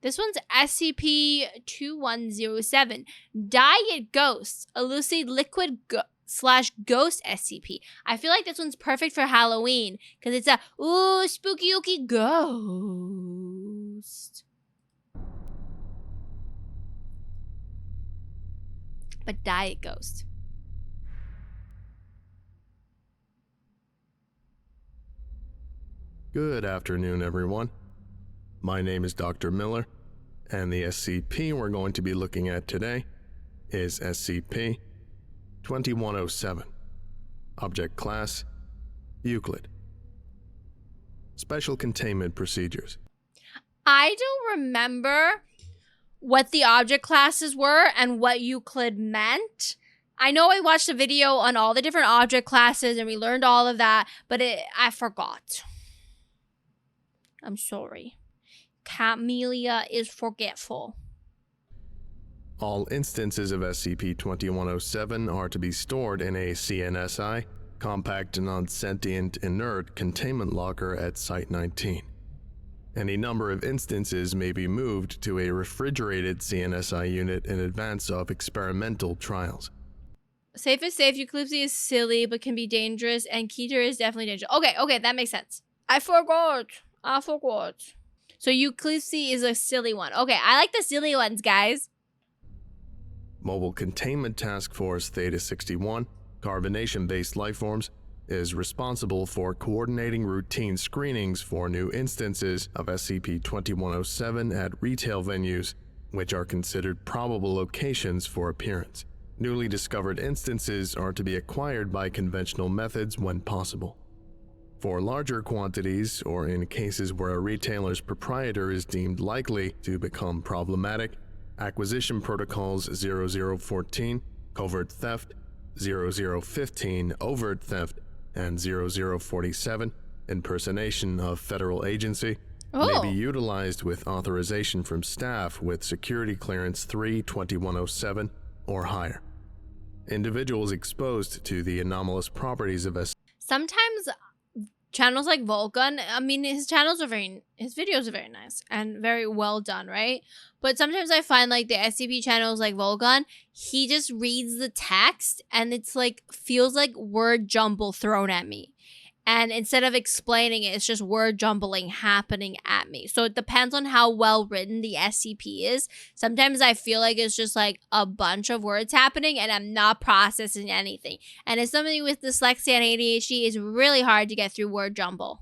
This one's SCP-2107. Diet Ghost. Elusive liquid slash ghost SCP. I feel like this one's perfect for Halloween because it's a spooky ooky ghost. But Diet Ghost. Good afternoon, everyone. My name is Dr. Miller, and the SCP we're going to be looking at today is SCP-2107. Object Class: Euclid. Special Containment Procedures. I don't remember what the object classes were and what Euclid meant. I know I watched a video on all the different object classes and we learned all of that, but I forgot. I'm sorry. Camellia is forgetful. All instances of SCP-2107 are to be stored in a CNSI, compact non-sentient inert containment locker at Site-19. Any number of instances may be moved to a refrigerated CNSI unit in advance of experimental trials. Safe is safe. Euclid is silly but can be dangerous, and Keter is definitely dangerous. Okay, that makes sense. I forgot. So Euclid is a silly one. Okay, I like the silly ones, guys. Mobile Containment Task Force Theta-61, carbonation-based lifeforms, is responsible for coordinating routine screenings for new instances of SCP-2107 at retail venues, which are considered probable locations for appearance. Newly discovered instances are to be acquired by conventional methods when possible. For larger quantities, or in cases where a retailer's proprietor is deemed likely to become problematic, acquisition protocols 0014, covert theft, 0015, overt theft, and 0047, impersonation of federal agency, may be utilized with authorization from staff with security clearance 3-2107 or higher. Individuals exposed to the anomalous properties of Sometimes channels like Vulcan, I mean, his videos are very nice and very well done, right? But sometimes I find like the SCP channels like Vulcan, he just reads the text and it's like, feels like word jumble thrown at me. And instead of explaining it, it's just word jumbling happening at me. So it depends on how well written the SCP is. Sometimes I feel like it's just like a bunch of words happening and I'm not processing anything. And as somebody with dyslexia and ADHD, it's really hard to get through word jumble.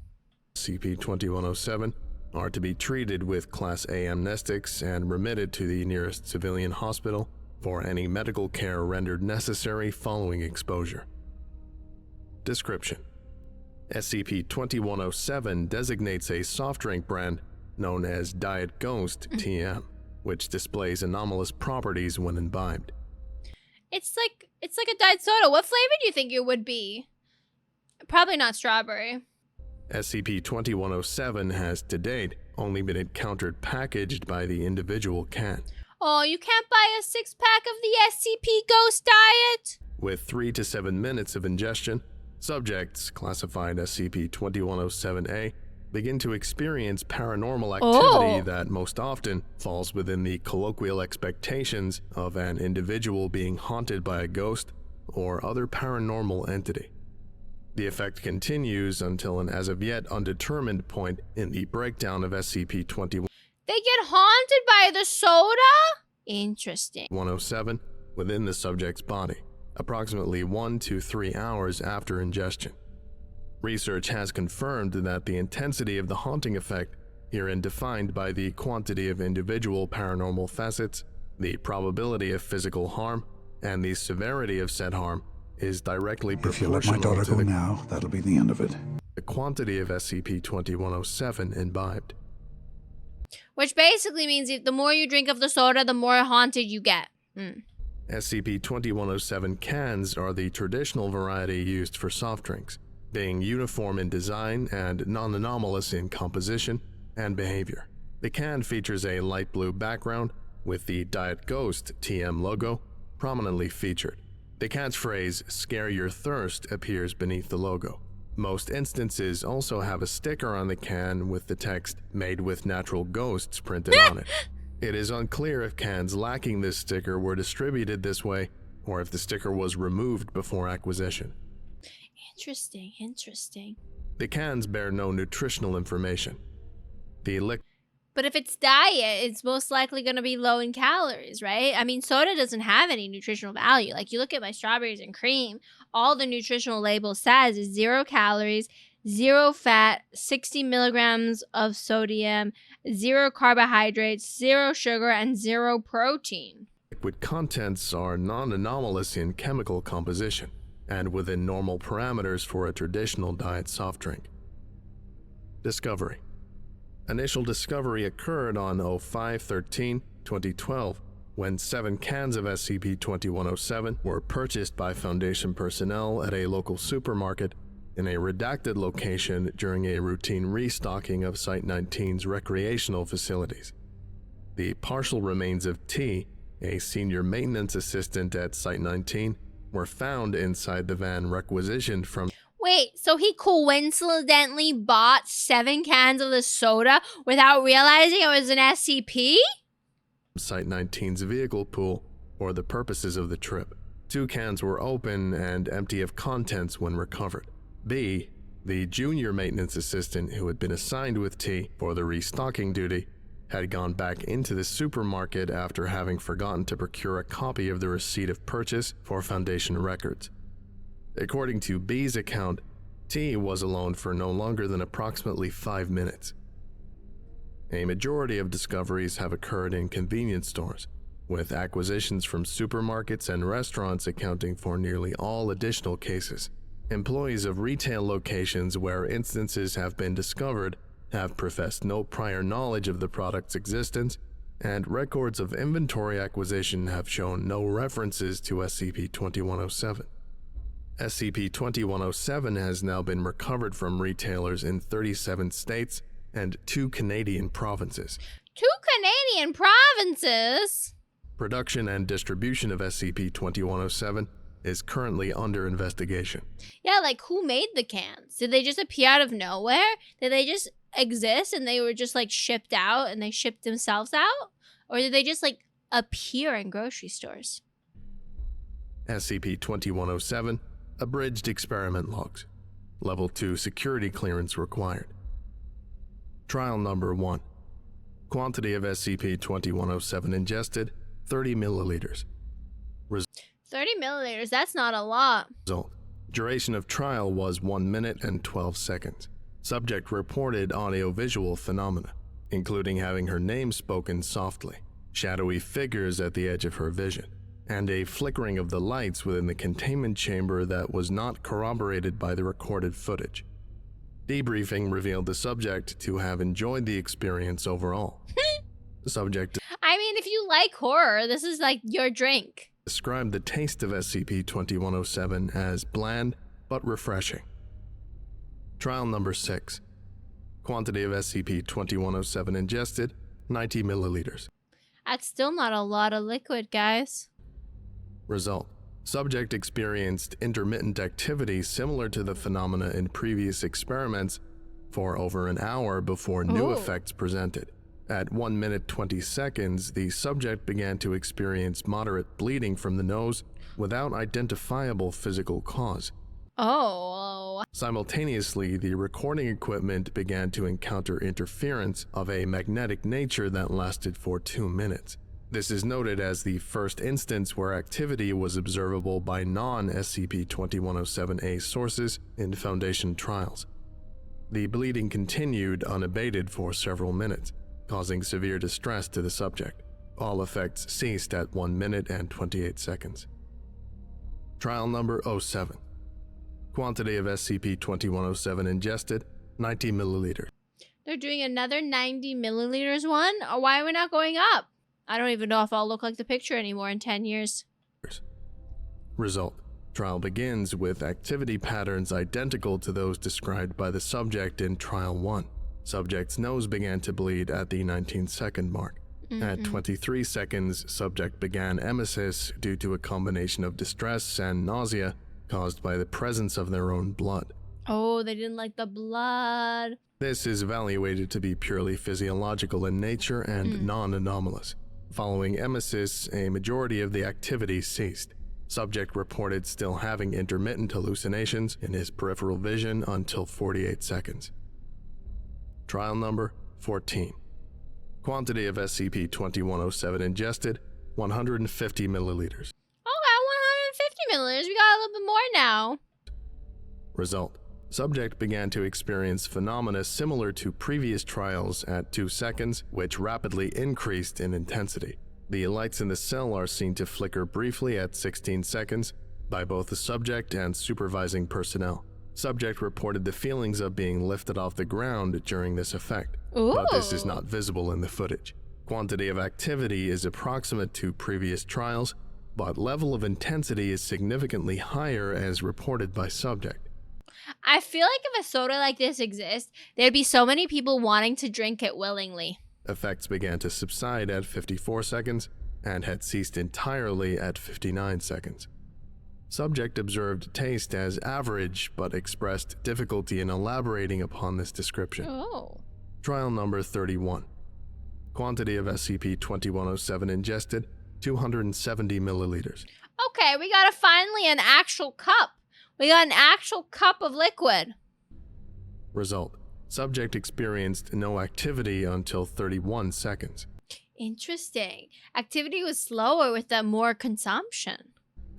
SCP-2107 are to be treated with Class A amnestics and remitted to the nearest civilian hospital for any medical care rendered necessary following exposure. Description: SCP-2107 designates a soft drink brand known as Diet Ghost TM, which displays anomalous properties when imbibed. It's like a diet soda. What flavor do you think it would be? Probably not strawberry. SCP-2107 has to date only been encountered packaged by the individual can. Oh, you can't buy a 6-pack of the SCP Ghost Diet? With 3 to 7 minutes of ingestion, subjects classified SCP-2107-A begin to experience paranormal activity that most often falls within the colloquial expectations of an individual being haunted by a ghost or other paranormal entity. The effect continues until an as of yet undetermined point in the breakdown of SCP-2107 They get haunted by the soda? Interesting. 107 within the subject's body, approximately 1 to 3 hours after ingestion. Research has confirmed that the intensity of the haunting effect, herein defined by the quantity of individual paranormal facets, the probability of physical harm, and the severity of said harm, is directly proportional If you let my daughter go now, that'll be the end of it. The quantity of SCP-2107 imbibed. Which basically means the more you drink of the soda, the more haunted you get. SCP-2107 cans are the traditional variety used for soft drinks, being uniform in design and non-anomalous in composition and behavior. The can features a light blue background with the Diet Ghost TM logo prominently featured. The catchphrase, "Scare Your Thirst," appears beneath the logo. Most instances also have a sticker on the can with the text "Made with Natural Ghosts" printed on it. It is unclear if cans lacking this sticker were distributed this way, or if the sticker was removed before acquisition. Interesting, interesting. The cans bear no nutritional information. But if it's diet, it's most likely going to be low in calories, right? I mean, soda doesn't have any nutritional value. Like, you look at my strawberries and cream, all the nutritional label says is 0 calories, 0 fat, 60 milligrams of sodium, 0 carbohydrates, 0 sugar, and 0 protein. Liquid contents are non-anomalous in chemical composition and within normal parameters for a traditional diet soft drink. Discovery. Initial discovery occurred on 05/13/2012 when 7 cans of SCP-2107 were purchased by Foundation personnel at a local supermarket in a redacted location during a routine restocking of Site-19's recreational facilities. The partial remains of T, a senior maintenance assistant at Site-19, were found inside the van requisitioned from Wait, so he coincidentally bought 7 cans of the soda without realizing it was an SCP? Site-19's vehicle pool for the purposes of the trip. 2 cans were open and empty of contents when recovered. B, the junior maintenance assistant who had been assigned with T for the restocking duty, had gone back into the supermarket after having forgotten to procure a copy of the receipt of purchase for Foundation records. According to B's account, T was alone for no longer than approximately 5 minutes. A majority of discoveries have occurred in convenience stores, with acquisitions from supermarkets and restaurants accounting for nearly all additional cases. Employees of retail locations where instances have been discovered have professed no prior knowledge of the product's existence, and records of inventory acquisition have shown no references to SCP-2107. SCP-2107 has now been recovered from retailers in 37 states and 2 Canadian provinces. 2 Canadian provinces? Production and distribution of SCP-2107 is currently under investigation. Yeah, like, who made the cans? Did they just appear out of nowhere? Did they just exist and they were just, like, shipped out and they shipped themselves out? Or did they just, like, appear in grocery stores? SCP-2107 Abridged Experiment Logs. Level 2 Security Clearance required. Trial Number 1. Quantity of SCP-2107 ingested, 30 milliliters. 30 milliliters, that's not a lot. Result. Duration of trial was 1 minute and 12 seconds. Subject reported audio-visual phenomena, including having her name spoken softly, shadowy figures at the edge of her vision, and a flickering of the lights within the containment chamber that was not corroborated by the recorded footage. Debriefing revealed the subject to have enjoyed the experience overall. The subject I mean, if you like horror, this is like your drink. described the taste of SCP-2107 as bland but refreshing. Trial Number 6. Quantity of SCP-2107 ingested, 90 milliliters. That's still not a lot of liquid, guys. Result. Subject experienced intermittent activity similar to the phenomena in previous experiments for over an hour before new effects presented. At 1 minute 20 seconds, the subject began to experience moderate bleeding from the nose without identifiable physical cause. Oh. Simultaneously, the recording equipment began to encounter interference of a magnetic nature that lasted for 2 minutes. This is noted as the first instance where activity was observable by non-SCP-2107A sources in Foundation trials. The bleeding continued unabated for several minutes, causing severe distress to the subject. All effects ceased at 1 minute and 28 seconds. Trial Number 07. Quantity of SCP-2107 ingested, 90 milliliters. They're doing another 90 milliliters one? Or why are we not going up? I don't even know if I'll look like the picture anymore in 10 years. Result. Trial begins with activity patterns identical to those described by the subject in Trial 1. Subject's nose began to bleed at the 19-second mark. At 23 seconds, subject began emesis due to a combination of distress and nausea caused by the presence of their own blood. Oh, they didn't like the blood. This is evaluated to be purely physiological in nature and non-anomalous. Following emesis, a majority of the activity ceased. Subject reported still having intermittent hallucinations in his peripheral vision until 48 seconds. Trial number 14. Quantity of SCP-2107 ingested, 150 milliliters. Okay, 150 milliliters. We got a little bit more now. Result. Subject began to experience phenomena similar to previous trials at 2 seconds, which rapidly increased in intensity. The lights in the cell are seen to flicker briefly at 16 seconds by both the subject and supervising personnel. Subject reported the feelings of being lifted off the ground during this effect, but this is not visible in the footage. Quantity of activity is approximate to previous trials, but level of intensity is significantly higher as reported by subject. I feel like if a soda like this exists, there'd be so many people wanting to drink it willingly. Effects began to subside at 54 seconds and had ceased entirely at 59 seconds. Subject observed taste as average, but expressed difficulty in elaborating upon this description. Oh. Trial number 31. Quantity of SCP-2107 ingested, 270 milliliters. Okay, we got finally an actual cup. We got an actual cup of liquid. Result. Subject experienced no activity until 31 seconds. Interesting. Activity was slower with the more consumption.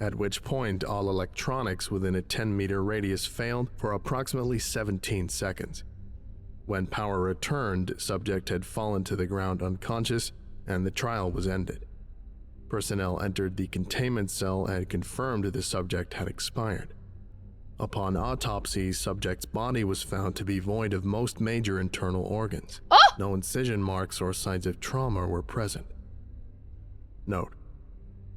At which point all electronics within a 10-meter radius failed for approximately 17 seconds. When power returned, subject had fallen to the ground unconscious and the trial was ended. Personnel entered the containment cell and confirmed the subject had expired. Upon autopsy, subject's body was found to be void of most major internal organs. Oh! No incision marks or signs of trauma were present. Note: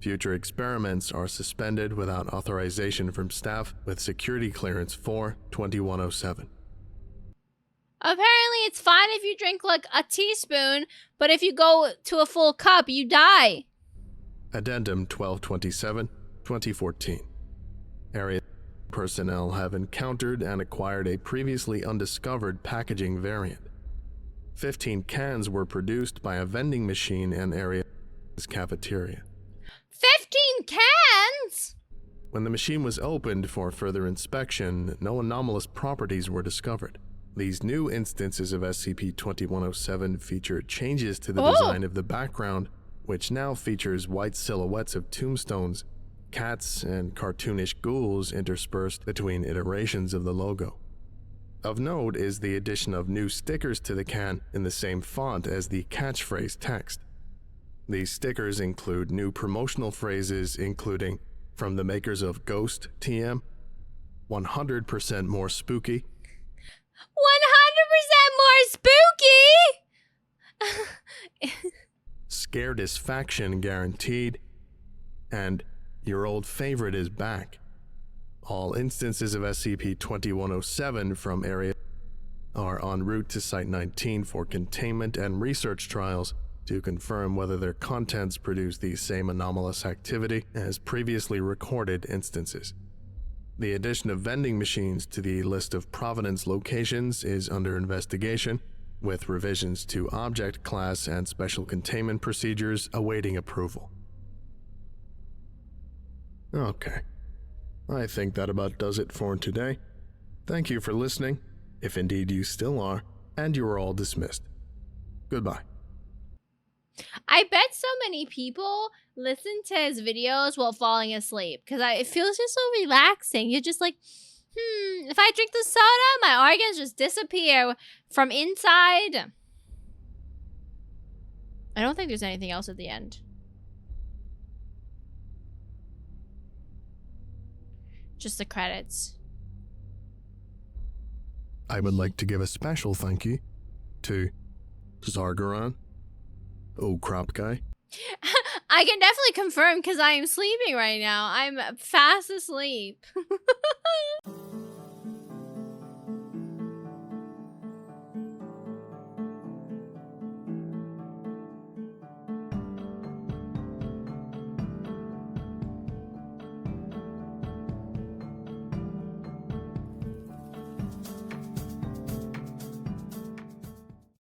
future experiments are suspended without authorization from staff with security clearance for 2107. Apparently, it's fine if you drink like a teaspoon, but if you go to a full cup, you die. Addendum 1227, 2014. Area personnel have encountered and acquired a previously undiscovered packaging variant. 15 cans were produced by a vending machine in area's cafeteria. 15 cans? When the machine was opened for further inspection, no anomalous properties were discovered. These new instances of SCP-2107 feature changes to the design of the background, which now features white silhouettes of tombstones, cats, and cartoonish ghouls interspersed between iterations of the logo. Of note is the addition of new stickers to the can in the same font as the catchphrase text. These stickers include new promotional phrases including, from the makers of Ghost TM, 100% more spooky, 100% more spooky! Scaredisfaction guaranteed, and your old favorite is back. All instances of SCP-2107 from area are en route to Site-19 for containment and research trials to confirm whether their contents produce the same anomalous activity as previously recorded instances. The addition of vending machines to the list of provenance locations is under investigation, with revisions to object class and special containment procedures awaiting approval. Okay. I think that about does it for today. Thank you for listening, if indeed you still are, and you are all dismissed. Goodbye. I bet so many people listen to his videos while falling asleep because it feels just so relaxing. You're just like, if I drink the soda, my organs just disappear from inside. I don't think there's anything else at the end. Just the credits. I would like to give a special thank you to Zargaran, Oh Crop Guy. I can definitely confirm because I am sleeping right now. I'm fast asleep.